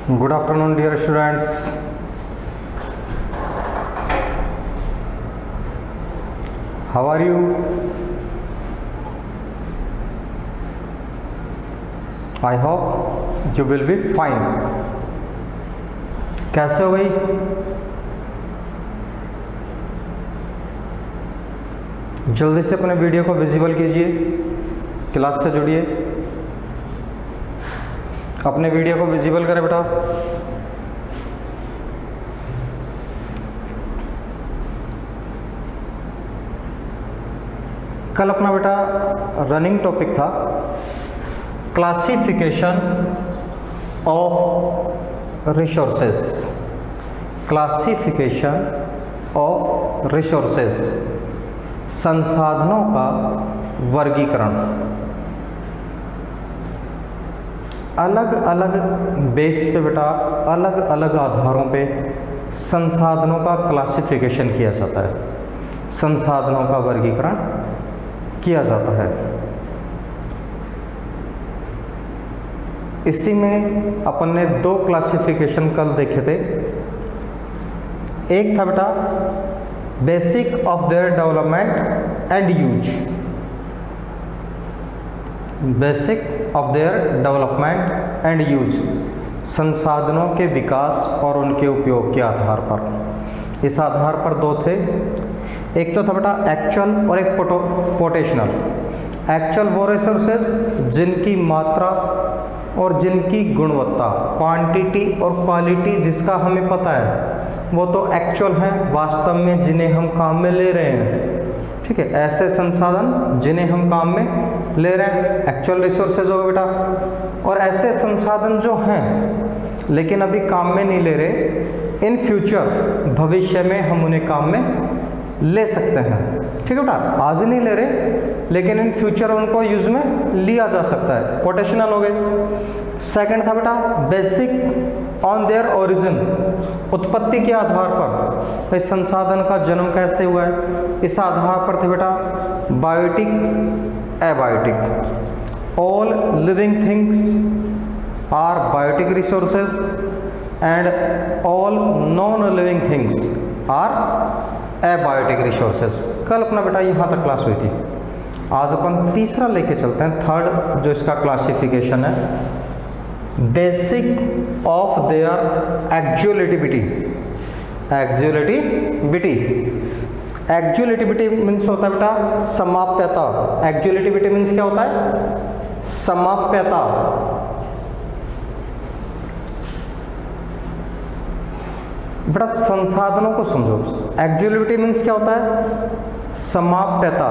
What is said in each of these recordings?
Good afternoon, dear students. How are you? I hope you will be fine. कैसे हो भाई? जल्दी से अपने वीडियो को विजिबल कीजिए, क्लास से जुड़िए, अपने वीडियो को विजिबल करें बेटा। कल अपना बेटा रनिंग टॉपिक था classification of resources. Classification of resources, संसाधनों का वर्गीकरण। अलग अलग बेस पे बेटा, अलग अलग आधारों पे संसाधनों का क्लासिफिकेशन किया जाता है, संसाधनों का वर्गीकरण किया जाता है। इसी में अपन ने दो क्लासिफिकेशन कल देखे थे। एक था बेटा basic of their development and use, basic of their development and use, संसाधनों के विकास और उनके उपयोग के आधार पर। इस आधार पर दो थे, एक तो था बेटा एक्चुअल और एक पोटेंशियल। एक्चुअल वो रिसोर्सेज जिनकी मात्रा और जिनकी गुणवत्ता, क्वांटिटी और क्वालिटी जिसका हमें पता है, वो तो एक्चुअल है, वास्तव में जिन्हें हम काम में ले रहे हैं। ठीक है, ऐसे संसाधन जिन्हें हम काम में ले रहे हैं एक्चुअल रिसोर्सेज हो बेटा। और ऐसे संसाधन जो हैं लेकिन अभी काम में नहीं ले रहे, इन फ्यूचर भविष्य में हम उन्हें काम में ले सकते हैं। ठीक है बेटा, आज नहीं ले रहे लेकिन इन फ्यूचर उनको यूज में लिया जा सकता है, पोटेंशियल हो गए। सेकंड था बेटा बेसिक ऑन देयर ओरिजिन, उत्पत्ति के आधार पर, इस संसाधन का जन्म कैसे हुआ है, इस आधार पर थे बेटा biotic, abiotic. All living things are biotic resources and all non living things are abiotic resources. कल अपना बेटा यहाँ तक क्लास हुई थी। आज अपन तीसरा लेके चलते हैं, थर्ड जो इसका क्लासिफिकेशन है, बेसिक ऑफ देयर एक्जुएलिटिविटी। एक्जुएलिटिविटी, एक्जुएलिटिविटी मीन्स होता है बेटा समाप्यता। एक्जुएलिटिविटी मीन्स क्या होता है? समाप्यता। बेटा संसाधनों को समझो। एक्जुएलिटी मीन्स क्या होता है? समाप्यता।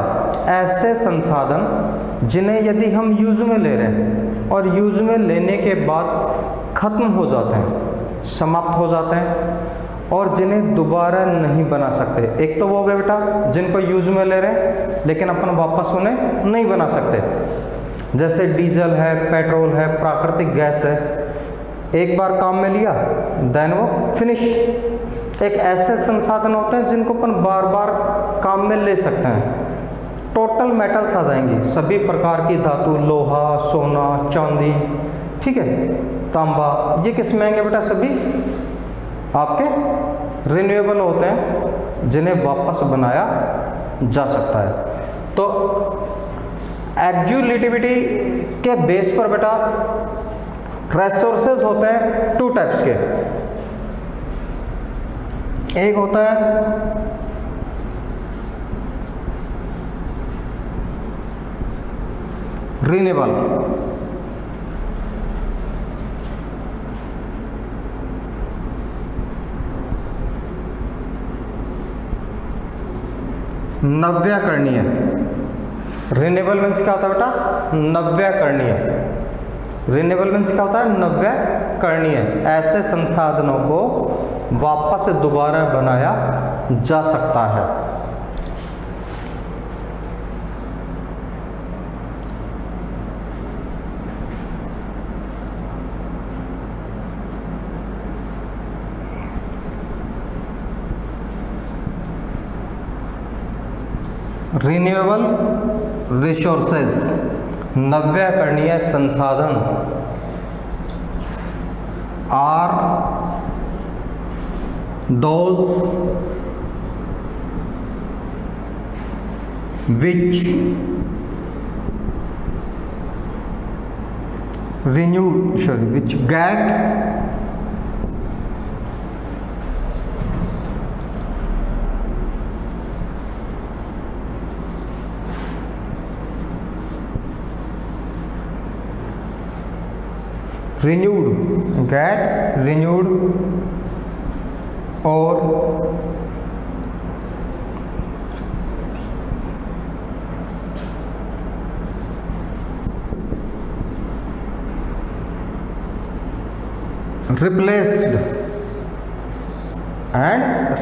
ऐसे संसाधन जिन्हें यदि हम यूज में ले रहे हैं और यूज में लेने के बाद खत्म हो जाते हैं, समाप्त हो जाते हैं और जिन्हें दोबारा नहीं बना सकते। एक तो वो हो गया बेटा जिनको यूज में ले रहे हैं लेकिन अपन वापस उन्हें नहीं बना सकते, जैसे डीजल है, पेट्रोल है, प्राकृतिक गैस है। एक बार काम में लिया देन वो फिनिश। एक ऐसे संसाधन होते हैं जिनको अपन बार बार काम में ले सकते हैं। टोटल मेटल्स आ जाएंगी, सभी प्रकार की धातु, लोहा, सोना, चांदी, ठीक है, तांबा, ये किस में आएंगे बेटा? सभी आपके रिन्यूएबल होते हैं जिन्हें वापस बनाया जा सकता है। तो एक्जुएलिटिविटी के बेस पर बेटा रिसोर्सेज होते हैं टू टाइप्स के। एक होता है रिन्यूएबल, नव्यकरणीय। रिन्यूएबल मीन्स क्या होता है बेटा? नव्यकरणीय। रिन्यूएबल मीन्स क्या होता है? नव्यकरणीय। ऐसे संसाधनों को वापस दोबारा बनाया जा सकता है। रिन्यूएबल रिसोर्सेज, नव्यकरणीय संसाधन are those which get renewed or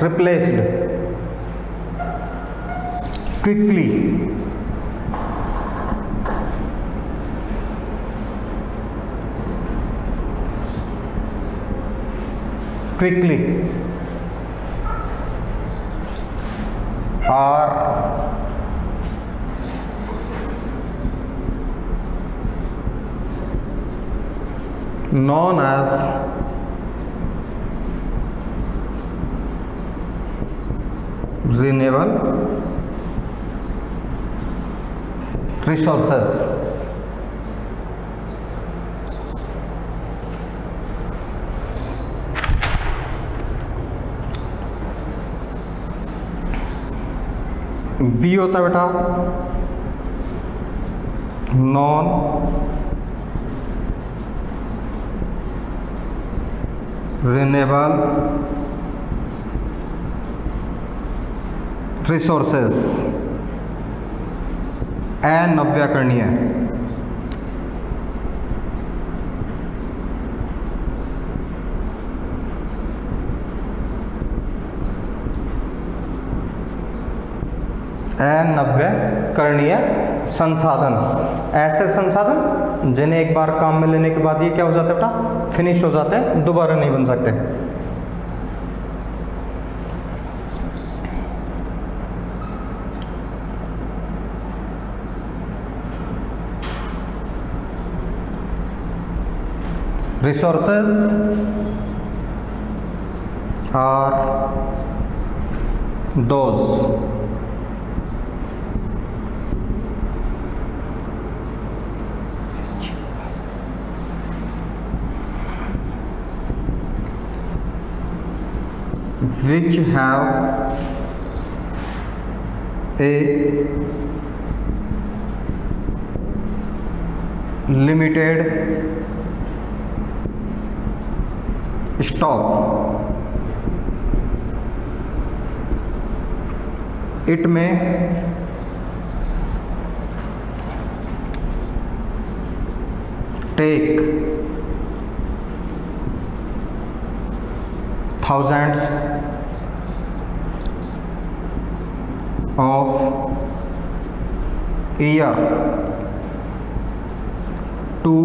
replaced quickly. Are known as renewable resources. B होता है बेटा नॉन रिन्यूएबल रिसोर्सेस, एन नव्याकरणीय। नव्याकरणीय संसाधन, ऐसे संसाधन जिन्हें एक बार काम में लेने के बाद ये क्या हो जाते हैं बेटा, फिनिश हो जाते हैं, दोबारा नहीं बन सकते। Resources are those which have a limited stock. It may take thousands of year to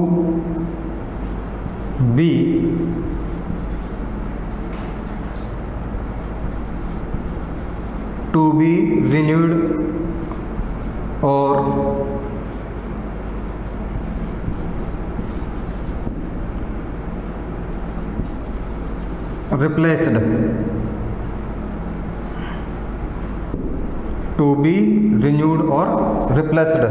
be renewed or replaced, to be renewed or replaced।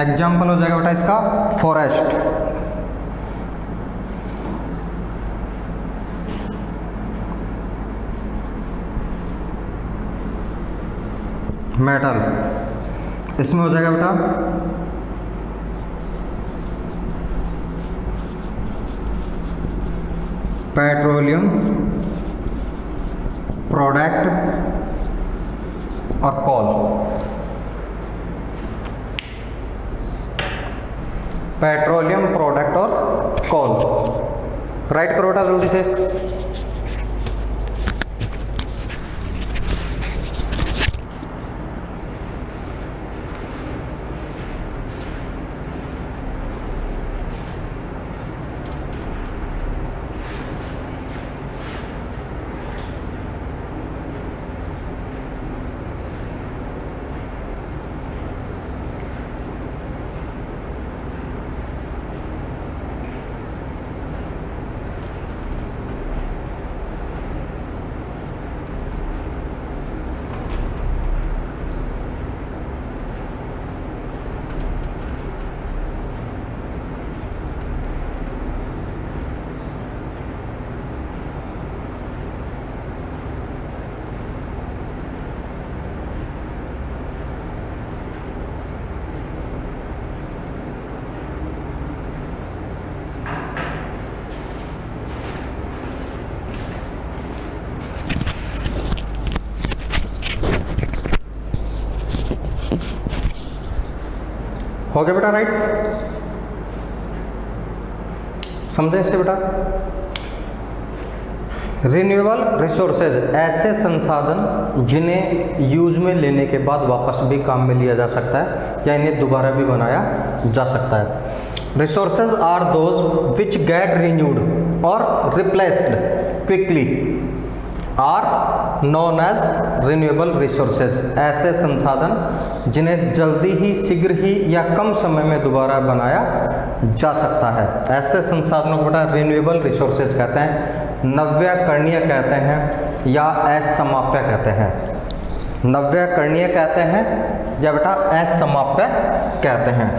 Example हो जाएगा बेटा इसका फॉरेस्ट, मेटल, इसमें हो जाएगा बेटा पेट्रोलियम प्रोडक्ट और कॉल। पेट्रोलियम प्रोडक्ट और कॉल राइट करो बेटा जल्दी से। हो गया बेटा, राइट? समझे इसे बेटा? रिन्यूएबल रिसोर्सेज ऐसे संसाधन जिन्हें यूज में लेने के बाद वापस भी काम में लिया जा सकता है या इन्हें दोबारा भी बनाया जा सकता है। Resources are those which get renewed और replaced quickly are known as renewable resources. ऐसे संसाधन जिन्हें जल्दी ही, शीघ्र ही या कम समय में दोबारा बनाया जा सकता है, ऐसे संसाधनों को बेटा रिन्यूएबल रिसोर्सेज कहते हैं, नव्यकरणीय कहते हैं या असमाप्य कहते हैं। नव्यकरणीय कहते हैं या बेटा असमाप्य कहते हैं।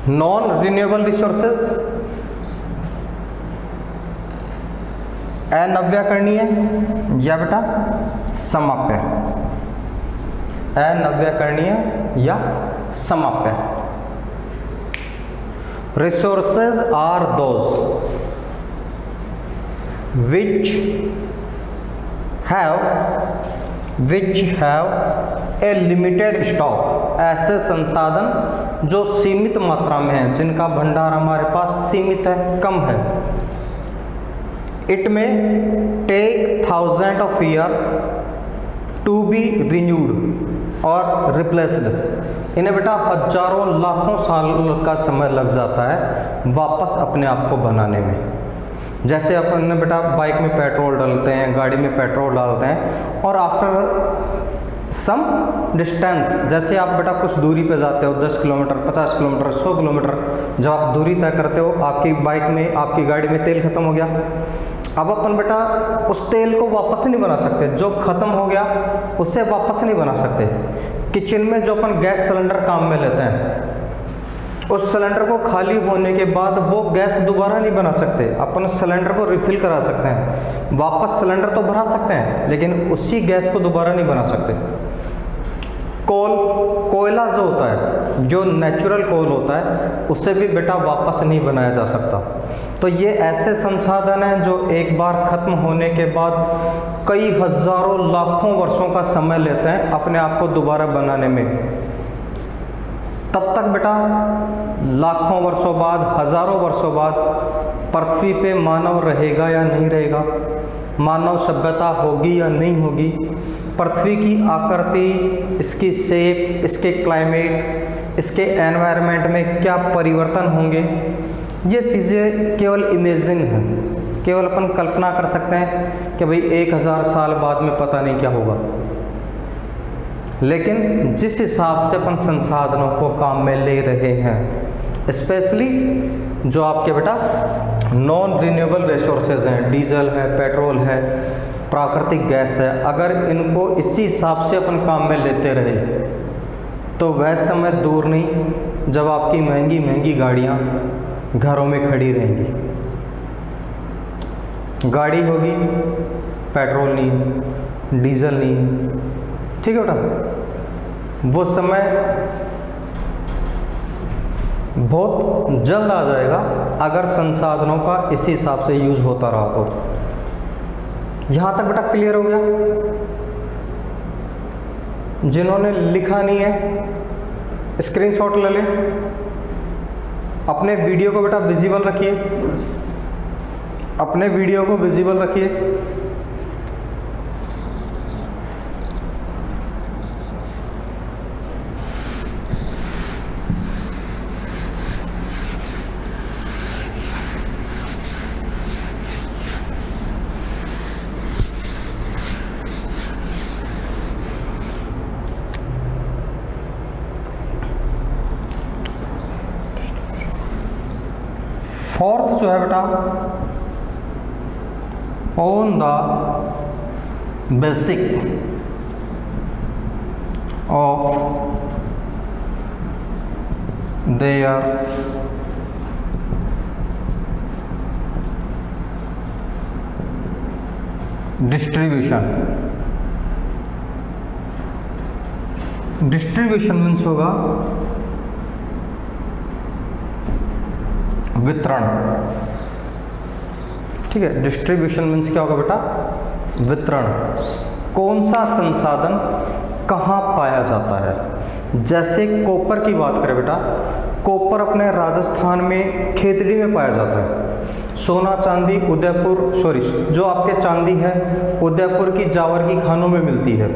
नॉन रिन्यूएबल रिसोर्सेज अनव्यकरणीय या बेटा समाप्य, अनव्यकरणीय या समाप्य। Resources are those which have a limited stock. ऐसे संसाधन जो सीमित मात्रा में हैं, जिनका भंडार हमारे पास सीमित है, कम है। It may take thousand of year to be renewed और रिप्लेस्ड। इन्हें बेटा हजारों लाखों साल का समय लग जाता है वापस अपने आप को बनाने में। जैसे अपन बेटा बाइक में पेट्रोल डालते हैं, गाड़ी में पेट्रोल डालते हैं, और आफ्टर सम डिस्टेंस, जैसे आप बेटा कुछ दूरी पे जाते हो, 10 किलोमीटर, 50 किलोमीटर, 100 किलोमीटर, जब आप दूरी तय करते हो, आपकी बाइक में, आपकी गाड़ी में तेल खत्म हो गया। अब अपन बेटा उस तेल को वापस नहीं बना सकते, जो खत्म हो गया उससे वापस नहीं बना सकते। किचन में जो अपन गैस सिलेंडर काम में लेते हैं, उस सिलेंडर को खाली होने के बाद वो गैस दोबारा नहीं बना सकते। अपन उस सिलेंडर को रिफिल करा सकते हैं, वापस सिलेंडर तो भरा सकते हैं, लेकिन उसी गैस को दोबारा नहीं बना सकते। कोयला जो होता है, जो नेचुरल कोल होता है, उससे भी बेटा वापस नहीं बनाया जा सकता। तो ये ऐसे संसाधन हैं जो एक बार खत्म होने के बाद कई हजारों लाखों वर्षों का समय लेते हैं अपने आप को दोबारा बनाने में। तब तक बेटा लाखों वर्षों बाद, हजारों वर्षों बाद पृथ्वी पे मानव रहेगा या नहीं रहेगा, मानव सभ्यता होगी या नहीं होगी, पृथ्वी की आकृति, इसकी शेप, इसके क्लाइमेट, इसके एनवायरनमेंट में क्या परिवर्तन होंगे, ये चीज़ें केवल इमेजिन हैं, केवल अपन कल्पना कर सकते हैं कि भाई 1000 साल बाद में पता नहीं क्या होगा। लेकिन जिस हिसाब से अपन संसाधनों को काम में ले रहे हैं, स्पेशली जो आपके बेटा नॉन रिन्यूएबल रिसोर्सेज हैं, डीजल है, पेट्रोल है, प्राकृतिक गैस है, अगर इनको इसी हिसाब से अपन काम में लेते रहे तो वह समय दूर नहीं जब आपकी महंगी महंगी गाड़ियाँ घरों में खड़ी रहेंगी। गाड़ी होगी, पेट्रोल नहीं, डीजल नहीं, ठीक है बेटा। वो समय बहुत जल्द आ जाएगा अगर संसाधनों का इसी हिसाब से यूज होता रहा तो। यहां तक बेटा क्लियर हो गया? जिन्होंने लिखा नहीं है स्क्रीनशॉट ले लें, अपने वीडियो को बेटा विजिबल रखिए, अपने वीडियो को विजिबल रखिए। फोर्थ जो है बेटा, on the basic of their distribution. Distribution means होगा वितरण। ठीक है, डिस्ट्रीब्यूशन मीन्स क्या होगा बेटा, वितरण। कौन सा संसाधन कहाँ पाया जाता है। जैसे कॉपर की बात करें बेटा, कॉपर अपने राजस्थान में खेतड़ी में पाया जाता है। सोना चांदी जो आपके चांदी है उदयपुर की जावर की खानों में मिलती है,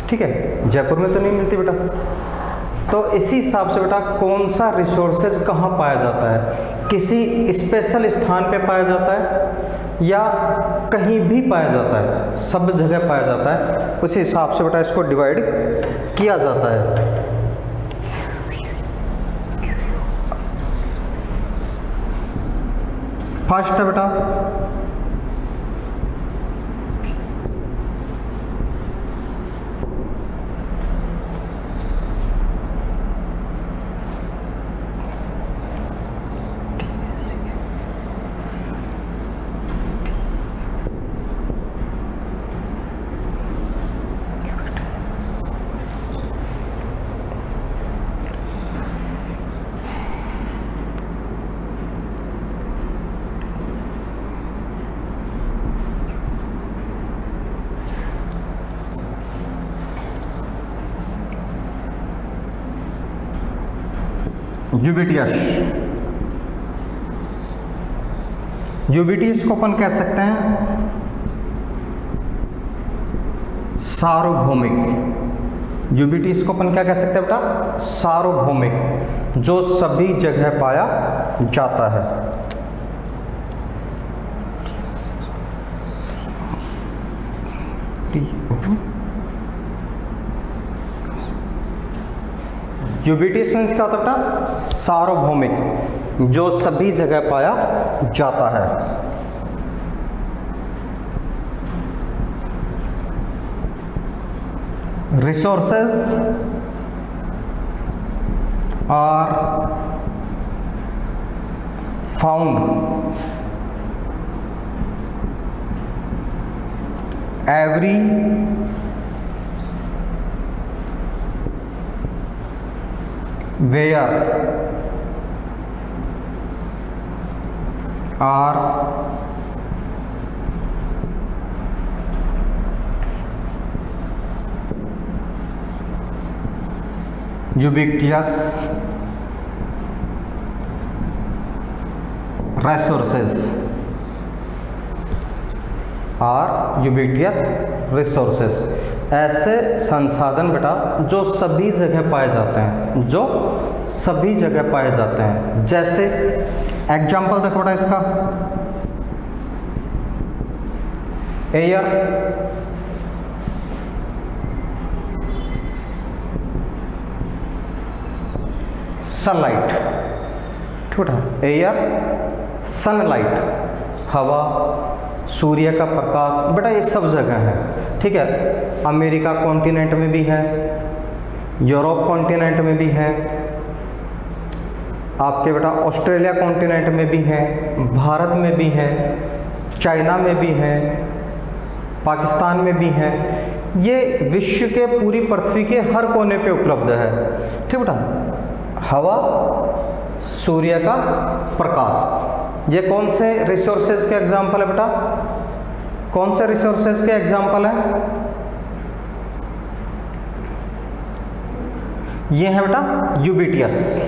ठीक है, जयपुर में तो नहीं मिलती बेटा। तो इसी हिसाब से बेटा कौन सा रिसोर्सेज कहाँ पाया जाता है, किसी स्पेशल स्थान पे पाया जाता है या कहीं भी पाया जाता है, सब जगह पाया जाता है, उसी हिसाब से बेटा इसको डिवाइड किया जाता है। फर्स्ट है बेटा यूबिटियस। यूबिटियस को अपन कह सकते हैं सार्वभौमिक। यूबिटियस को अपन क्या कह सकते हैं बेटा, सार्वभौमिक, जो सभी जगह पाया जाता है। यूबिटियस मीन्स क्या होता है बेटा, सार्वभौमिक, जो सभी जगह पाया जाता है। Resources are found everywhere where are ubiquitous resources are ubiquitous resources, ऐसे संसाधन बेटा जो सभी जगह पाए जाते हैं, जो सभी जगह पाए जाते हैं। जैसे एग्जाम्पल देखो बेटा इसका, एयर, सनलाइट, ठीक है, एयर, सनलाइट, हवा, सूर्य का प्रकाश, बेटा ये सब जगह है, ठीक है। अमेरिका कॉन्टिनेंट में भी है, यूरोप कॉन्टिनेंट में भी है, आपके बेटा ऑस्ट्रेलिया कॉन्टिनेंट में भी है, भारत में भी है, चाइना में भी है, पाकिस्तान में भी है। ये विश्व के पूरी पृथ्वी के हर कोने पे उपलब्ध है, ठीक बेटा। हवा, सूर्य का प्रकाश, ये कौन से रिसोर्सेज के एग्जाम्पल है बेटा, कौन से रिसोर्सेज के एग्जाम्पल है, ये है बेटा यूबिटियस।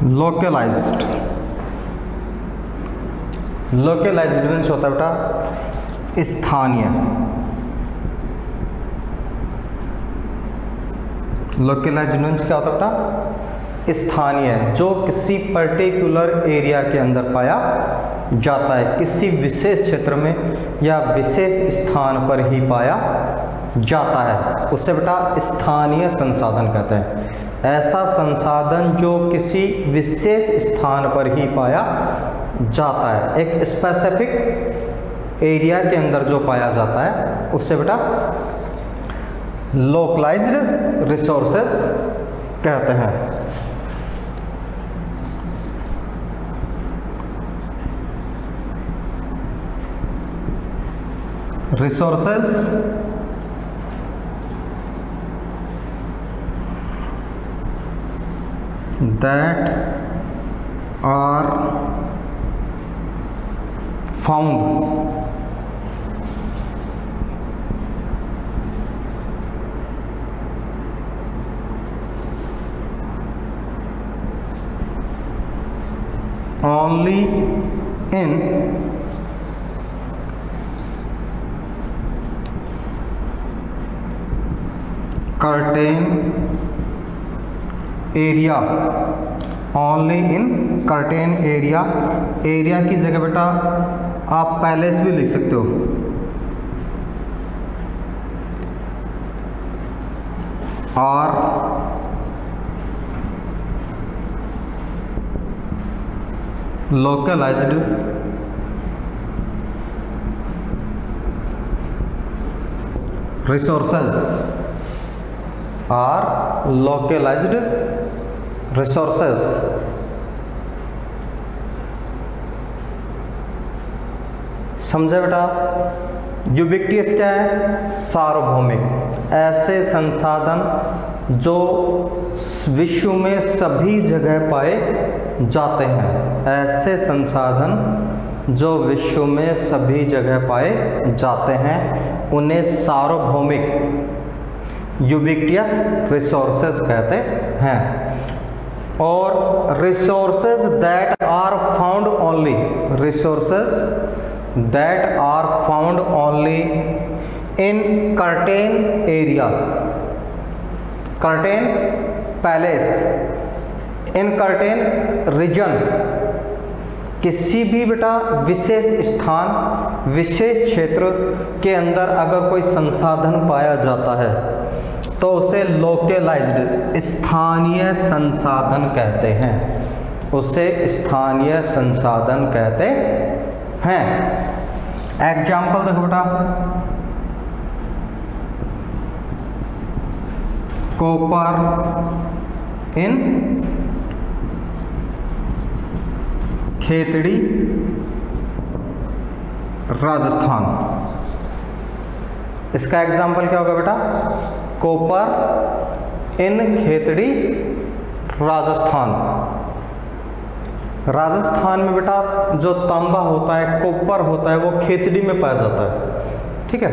लोकलाइज्ड, लोकलाइज्ड मीन्स होता है बेटा स्थानीय। लोकलाइज्ड मीन्स क्या होता है बेटा, स्थानीय, जो किसी पर्टिकुलर एरिया के अंदर पाया जाता है, किसी विशेष क्षेत्र में या विशेष स्थान पर ही पाया जाता है, उससे बेटा स्थानीय संसाधन कहते हैं। ऐसा संसाधन जो किसी विशेष स्थान पर ही पाया जाता है, एक स्पेसिफिक एरिया के अंदर जो पाया जाता है, उससे बेटा लोकलाइज्ड रिसोर्सेस कहते हैं। Resources that are found only in curtain area, only in certain area. Area की जगह बेटा आप पैलेस भी लिख सकते हो। और localised resources are localised resources. समझे बेटा? यूबिक्विटियस क्या है? सार्वभौमिक। ऐसे संसाधन जो विश्व में सभी जगह पाए जाते हैं। ऐसे संसाधन जो विश्व में सभी जगह पाए जाते हैं उन्हें सार्वभौमिक यूबिक्विटियस रिसोर्सेज कहते हैं। और resources that are found only, resources that are found only in certain area, certain places, in certain region, किसी भी बेटा विशेष स्थान विशेष क्षेत्र के अंदर अगर कोई संसाधन पाया जाता है तो उसे लोकलाइज्ड स्थानीय संसाधन कहते हैं, उसे स्थानीय संसाधन कहते हैं। एग्जाम्पल देखो बेटा, कॉपर इन खेतड़ी राजस्थान। इसका एग्जाम्पल क्या होगा बेटा? Copper in Khetri Rajasthan. राजस्थान में बेटा जो तांबा होता है, कॉपर होता है, वो खेतड़ी में पाया जाता है। ठीक है,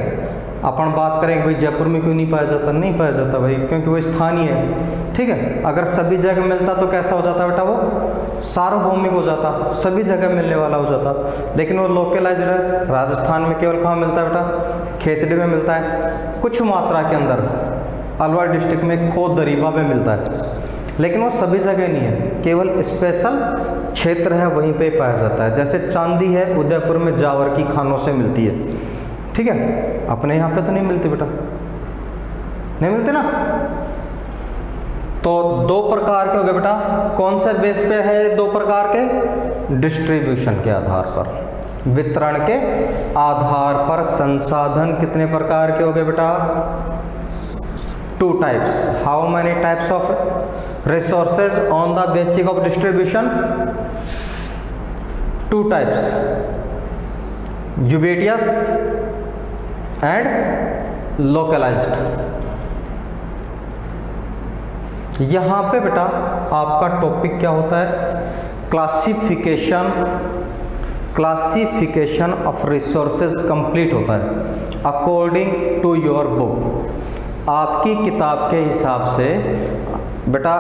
अपन बात करें भाई जयपुर में क्यों नहीं पाया जाता? नहीं पाया जाता भाई, क्योंकि वो स्थानीय है। ठीक है, अगर सभी जगह मिलता तो कैसा हो जाता बेटा? वो सार्वभौमिक हो जाता, सभी जगह मिलने वाला हो जाता। लेकिन वो लोकलाइज्ड है। राजस्थान में केवल कहाँ मिलता है बेटा? खेतड़ी में मिलता है, कुछ मात्रा के अंदर अलवर डिस्ट्रिक्ट में खोद दरीबा में मिलता है, लेकिन वो सभी जगह नहीं है, केवल स्पेशल क्षेत्र है वहीं पे पाया जाता है। जैसे चांदी है उदयपुर में जावर की खानों से मिलती है। ठीक है, अपने यहाँ पे तो नहीं मिलती बेटा, नहीं मिलती ना। तो दो प्रकार के हो गए बेटा। कौन से बेस पे है दो प्रकार के? डिस्ट्रीब्यूशन के आधार पर, वितरण के आधार पर संसाधन कितने प्रकार के हो गए बेटा? 2 types. How many types of resources on the basis of distribution? 2 types, ubiquitous and localised. यहां पे बेटा आपका टॉपिक क्या होता है? क्लासिफिकेशन ऑफ रिसोर्सेज कंप्लीट होता है अकॉर्डिंग टू योर बुक। आपकी किताब के हिसाब से बेटा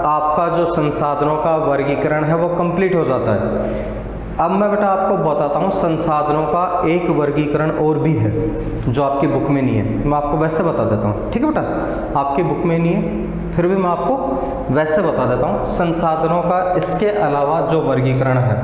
आपका जो संसाधनों का वर्गीकरण है वो कंप्लीट हो जाता है। अब मैं बेटा आपको बताता हूँ संसाधनों का एक वर्गीकरण और भी है जो आपकी बुक में नहीं है, मैं आपको वैसे बता देता हूँ। ठीक है बेटा, आपकी बुक में नहीं है फिर भी मैं आपको वैसे बता देता हूँ संसाधनों का इसके अलावा जो वर्गीकरण है।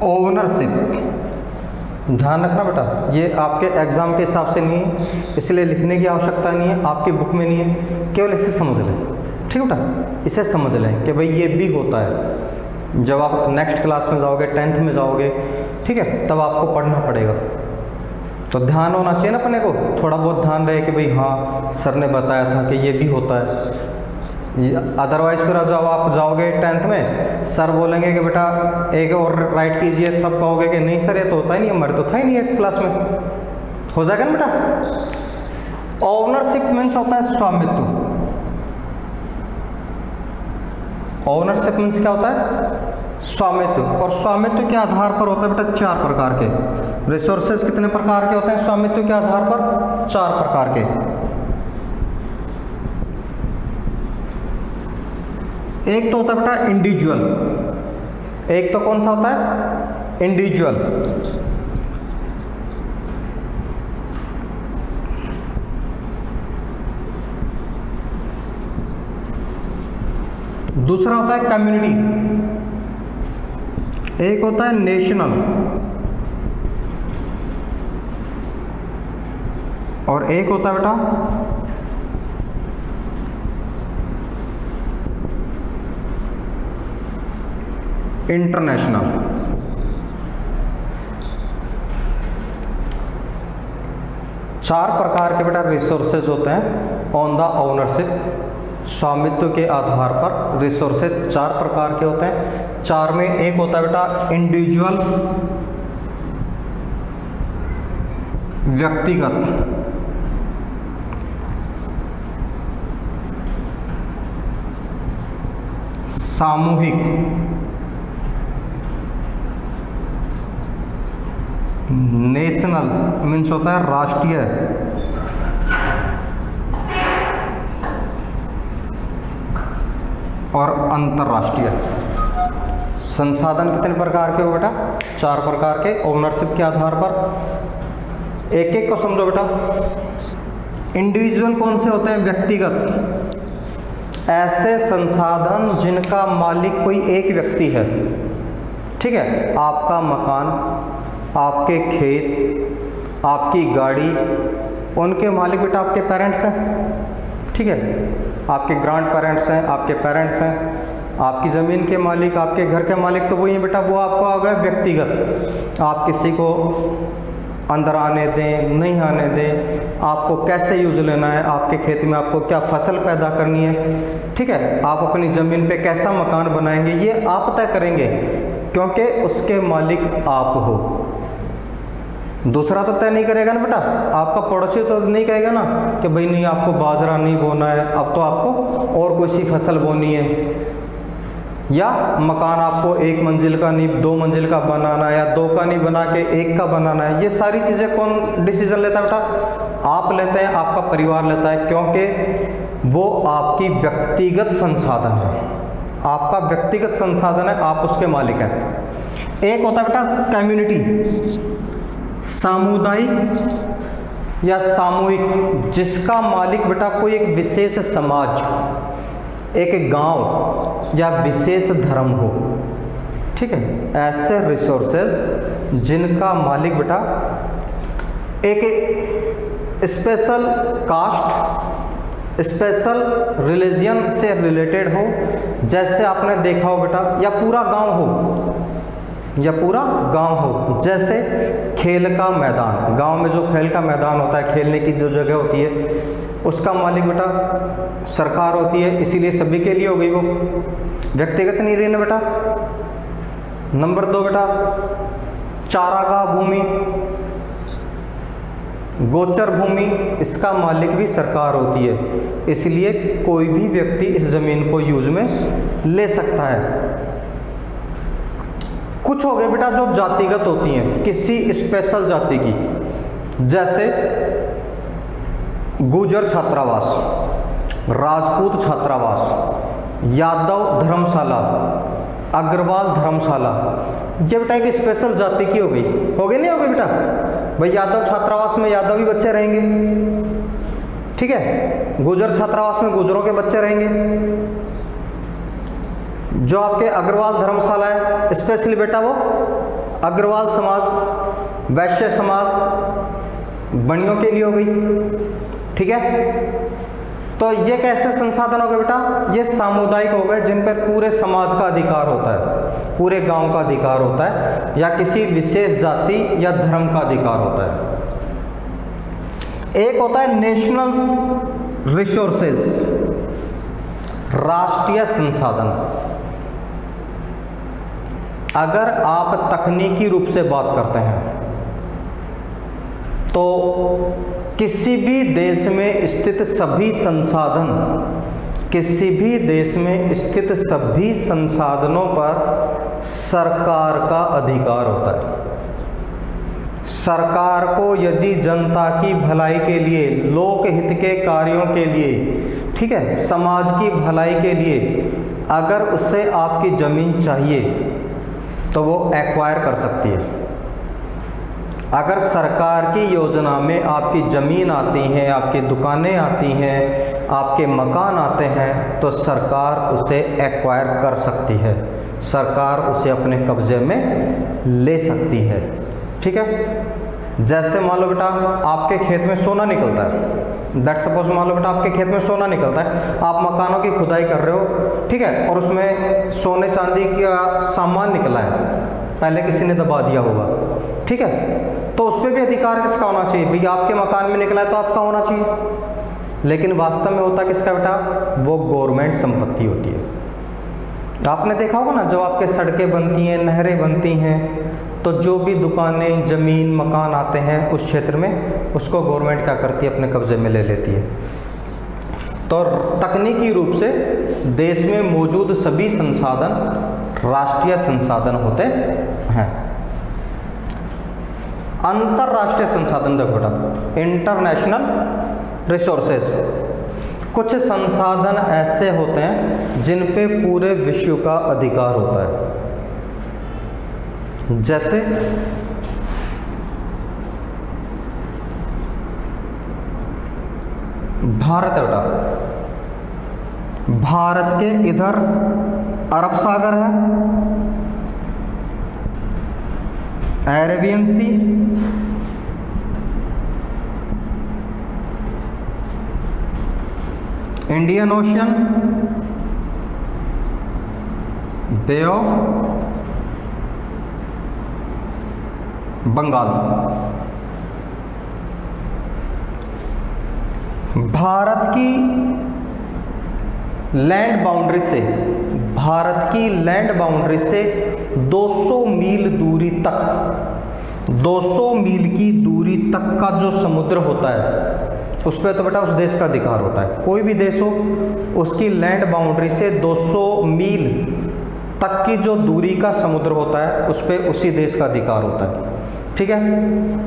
ओनरशिप, ध्यान रखना बेटा, ये आपके एग्जाम के हिसाब से नहीं है, इसलिए लिखने की आवश्यकता नहीं है, आपकी बुक में नहीं है, केवल इसे समझ लें। ठीक बेटा, इसे समझ लें कि भाई ये भी होता है। जब आप नेक्स्ट क्लास में जाओगे, 10th में जाओगे, ठीक है, तब आपको पढ़ना पड़ेगा। तो ध्यान होना चाहिए ना अपने को, थोड़ा बहुत ध्यान रहे कि भाई हाँ सर ने बताया था कि ये भी होता है। अदरवाइज फिर जब आप जाओगे 10th में, सर बोलेंगे कि बेटा एक और राइट कीजिए, तब कहोगे कि नहीं सर ये तो होता ही नहीं, हमारे तो था ही नहीं 8th क्लास में। हो जाएगा ना बेटा। ओनरशिप मीन्स होता है स्वामित्व। ओनरशिप मीन्स क्या होता है? स्वामित्व। और स्वामित्व के आधार पर होता है बेटा 4 प्रकार के। रिसोर्सेज कितने प्रकार के होते हैं स्वामित्व के आधार पर? 4 प्रकार के। एक तो होता है बेटा इंडिविजुअल, एक तो कौन सा होता है? इंडिविजुअल। दूसरा होता है कम्युनिटी, एक होता है नेशनल, और एक होता है बेटा इंटरनेशनल। चार प्रकार के बेटा रिसोर्सेज होते हैं ऑन द ओनरशिप। स्वामित्व के आधार पर रिसोर्सेज 4 प्रकार के होते हैं। 4 में एक होता है बेटा इंडिविजुअल, व्यक्तिगत, सामूहिक, नेशनल मीन्स होता है राष्ट्रीय, और अंतर्राष्ट्रीय। संसाधन कितने प्रकार के हो बेटा? 4 प्रकार के ओनरशिप के आधार पर। एक एक को समझो बेटा। इंडिविजुअल कौन से होते हैं? व्यक्तिगत, ऐसे संसाधन जिनका मालिक कोई एक व्यक्ति है। ठीक है, आपका मकान, आपके खेत, आपकी गाड़ी, उनके मालिक बेटा आपके पेरेंट्स हैं। ठीक है, आपके ग्रैंड पेरेंट्स हैं, आपके पेरेंट्स हैं। आपकी ज़मीन के मालिक, आपके घर के मालिक तो वही है बेटा, वो आपका हो गया व्यक्तिगत। आप किसी को अंदर आने दें, नहीं आने दें, आपको कैसे यूज लेना है, आपके खेत में आपको क्या फसल पैदा करनी है, ठीक है, आप अपनी ज़मीन पे कैसा मकान बनाएंगे, ये आप तय करेंगे, क्योंकि उसके मालिक आप हो। दूसरा तो तय नहीं करेगा ना बेटा। आपका पड़ोसी तो नहीं कहेगा ना कि भाई नहीं आपको बाजरा नहीं बोना है, अब तो आपको और कोई सी फसल बोनी है, या मकान आपको 1 मंजिल का नहीं 2 मंजिल का बनाना है, या 2 का नहीं बना के 1 का बनाना है। ये सारी चीज़ें कौन डिसीजन लेता है बेटा? आप लेते हैं, आपका परिवार लेता है, क्योंकि वो आपकी व्यक्तिगत संसाधन है, आपका व्यक्तिगत संसाधन है, आप उसके मालिक हैं। एक होता है बेटा कम्युनिटी, सामुदायिक या सामूहिक, जिसका मालिक बेटा कोई एक विशेष समाज, एक गांव या विशेष धर्म हो। ठीक है, ऐसे रिसोर्सेज जिनका मालिक बेटा एक स्पेशल कास्ट, स्पेशल रिलीजन से रिलेटेड हो, जैसे आपने देखा हो बेटा, या पूरा गांव हो, या पूरा गांव हो। जैसे खेल का मैदान, गांव में जो खेल का मैदान होता है, खेलने की जो जगह होती है, उसका मालिक बेटा सरकार होती है, इसीलिए सभी के लिए हो गई, वो व्यक्तिगत नहीं रही ना बेटा। नंबर 2 बेटा चारागाह भूमि, गोचर भूमि, इसका मालिक भी सरकार होती है, इसलिए कोई भी व्यक्ति इस जमीन को यूज में ले सकता है। कुछ हो गए बेटा जो जातिगत होती हैं, किसी स्पेशल जाति की, जैसे गुर्जर छात्रावास, राजपूत छात्रावास, यादव धर्मशाला, अग्रवाल धर्मशाला, ये बेटा एक स्पेशल जाति की हो गई नहीं हो गई बेटा? भाई यादव छात्रावास में यादव ही बच्चे रहेंगे, ठीक है, गुर्जर छात्रावास में गुर्जरों के बच्चे रहेंगे। जो आपके अग्रवाल धर्मशाला है, स्पेशली बेटा वो अग्रवाल समाज, वैश्य समाज बणियों के लिए हो गई, ठीक है। तो ये कैसे संसाधन हो गए बेटा? ये सामुदायिक हो गए जिन पर पूरे समाज का अधिकार होता है, पूरे गांव का अधिकार होता है, या किसी विशेष जाति या धर्म का अधिकार होता है। एक होता है नेशनल रिसोर्सेज, राष्ट्रीय संसाधन। अगर आप तकनीकी रूप से बात करते हैं तो किसी भी देश में स्थित सभी संसाधन, किसी भी देश में स्थित सभी संसाधनों पर सरकार का अधिकार होता है। सरकार को यदि जनता की भलाई के लिए, लोकहित के कार्यों के लिए, ठीक है, समाज की भलाई के लिए अगर उससे आपकी ज़मीन चाहिए तो वो एक्वायर कर सकती है। अगर सरकार की योजना में आपकी ज़मीन आती है, आपकी दुकानें आती हैं, आपके मकान आते हैं, तो सरकार उसे एक्वायर कर सकती है, सरकार उसे अपने कब्जे में ले सकती है, ठीक है। जैसे मान लो बेटा आपके खेत में सोना निकलता है, दैट सपोज मान लो बेटा आपके खेत में सोना निकलता है, आप मकानों की खुदाई कर रहे हो, ठीक है, और उसमें सोने चांदी का सामान निकला है, पहले किसी ने दबा दिया होगा, ठीक है, तो उस पर भी अधिकार किसका होना चाहिए? भैया आपके मकान में निकला है तो आपका होना चाहिए। लेकिन वास्तव में होता किसका बेटा? वो गवर्नमेंट संपत्ति होती है। आपने देखा होगा ना, जब आपके सड़कें बनती हैं, नहरें बनती हैं, तो जो भी दुकानें, ज़मीन, मकान आते हैं उस क्षेत्र में, उसको गवर्नमेंट क्या करती है? अपने कब्जे में ले लेती है। तो तकनीकी रूप से देश में मौजूद सभी संसाधन राष्ट्रीय संसाधन होते हैं। अंतरराष्ट्रीय संसाधन देखो बेटा, इंटरनेशनल रिसोर्सेज, कुछ संसाधन ऐसे होते हैं जिन पे पूरे विश्व का अधिकार होता है। जैसे भारत है बेटा, भारत के इधर अरब सागर है, Arabian sea, Indian ocean, bay of Bengal. Bharat की लैंड बाउंड्री से, भारत की लैंड बाउंड्री से 200 मील दूरी तक, 200 मील की दूरी तक का जो समुद्र होता है उस पर तो बेटा उस देश का अधिकार होता है। कोई भी देश हो, उसकी लैंड बाउंड्री से 200 मील तक की जो दूरी का समुद्र होता है उस पर उसी देश का अधिकार होता है, ठीक है।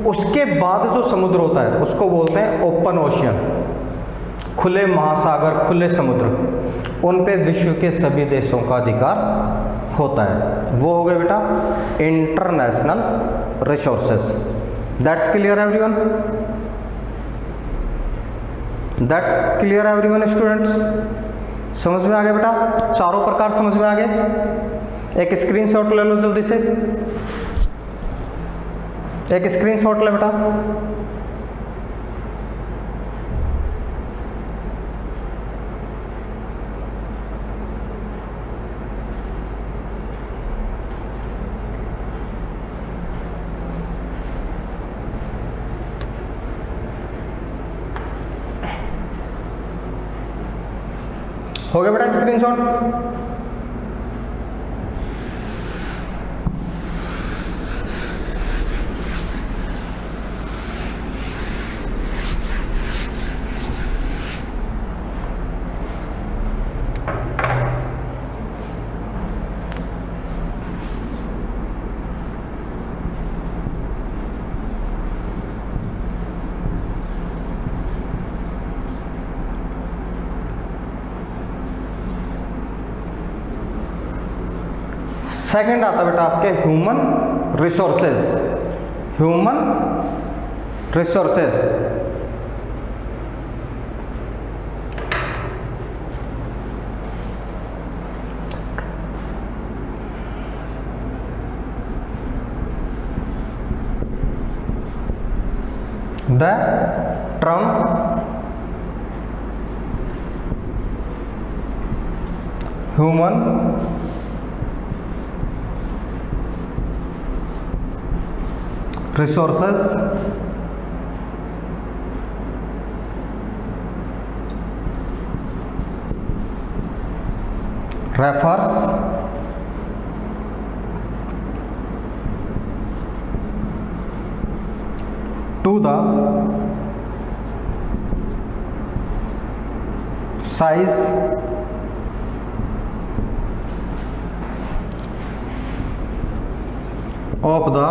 उसके बाद जो समुद्र होता है उसको बोलते हैं ओपन ओशियन, खुले महासागर, खुले समुद्र, उन पे विश्व के सभी देशों का अधिकार होता है। वो हो गए बेटा international resources. That's clear everyone? That's clear everyone students? समझ में आ गया बेटा? चारों प्रकार समझ में आ गए? एक स्क्रीनशॉट ले लो जल्दी से, एक स्क्रीनशॉट ले बेटा। हो गया बेटा स्क्रीनशॉट? सेकंड आता बेटा आपके human resources. Human resources the term human resources refers to the size of the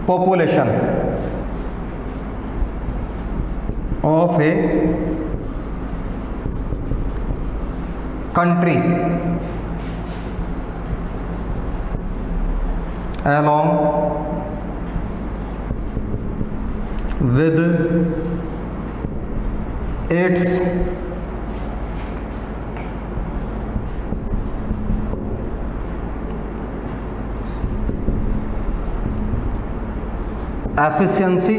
population of a country along with its efficiency,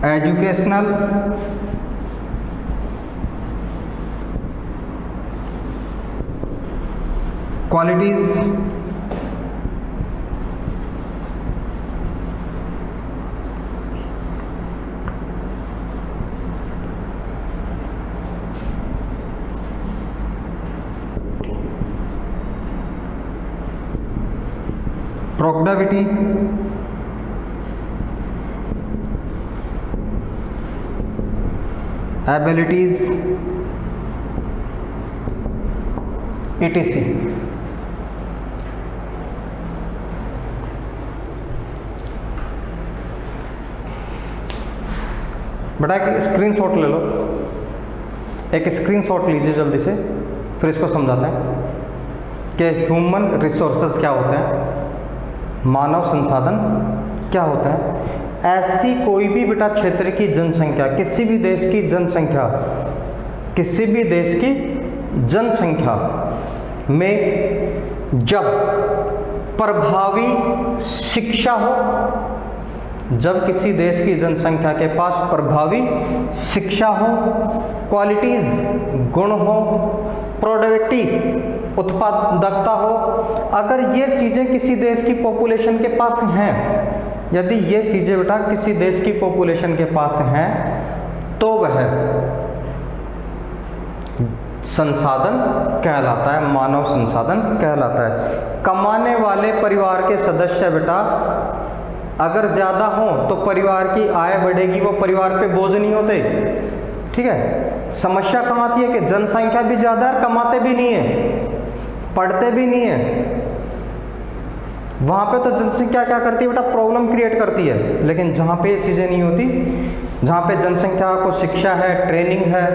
educational, qualities, productivity, abilities, etc. बेटा एक स्क्रीनशॉट ले लो, एक स्क्रीनशॉट लीजिए जल्दी से, फिर इसको समझाते हैं कि ह्यूमन रिसोर्सेज क्या होते हैं, मानव संसाधन क्या होते हैं। ऐसी कोई भी बेटा क्षेत्र की जनसंख्या, किसी भी देश की जनसंख्या, किसी भी देश की जनसंख्या में जब प्रभावी शिक्षा हो, जब किसी देश की जनसंख्या के पास प्रभावी शिक्षा हो, क्वालिटीज गुण हो, प्रोडक्टिविटी उत्पादकता हो, अगर ये चीज़ें किसी देश की पॉपुलेशन के पास हैं, यदि ये चीज़ें बेटा किसी देश की पॉपुलेशन के पास हैं, तो वह संसाधन कहलाता है, मानव संसाधन कहलाता है। कमाने वाले परिवार के सदस्य बेटा अगर ज़्यादा हो तो परिवार की आय बढ़ेगी, वो परिवार पे बोझ नहीं होते। ठीक है, समस्या कहाँ आती है कि जनसंख्या भी ज़्यादा है, कमाते भी नहीं है, पढ़ते भी नहीं है, वहाँ पे तो जनसंख्या क्या करती है बेटा, प्रॉब्लम क्रिएट करती है। लेकिन जहाँ पे ये चीज़ें नहीं होती, जहाँ पे जनसंख्या को शिक्षा है, ट्रेनिंग है,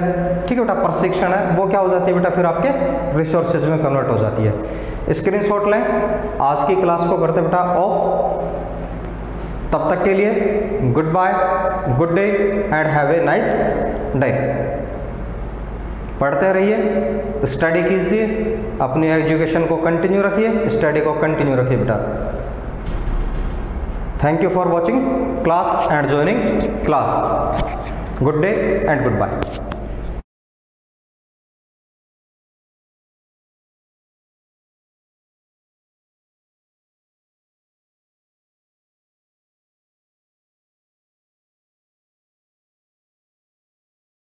ठीक है बेटा, प्रशिक्षण है, वो क्या हो जाती है बेटा, फिर आपके रिसोर्सेज में कन्वर्ट हो जाती है। स्क्रीनशॉट लें, आज की क्लास को करते बेटा ऑफ। तब तक के लिए good bye, good day and have a nice day. पढ़ते रहिए, स्टडी कीजिए, अपनी एजुकेशन को कंटिन्यू रखिए, स्टडी को कंटिन्यू रखिए बेटा। Thank you for watching class and joining class. Good day and good bye.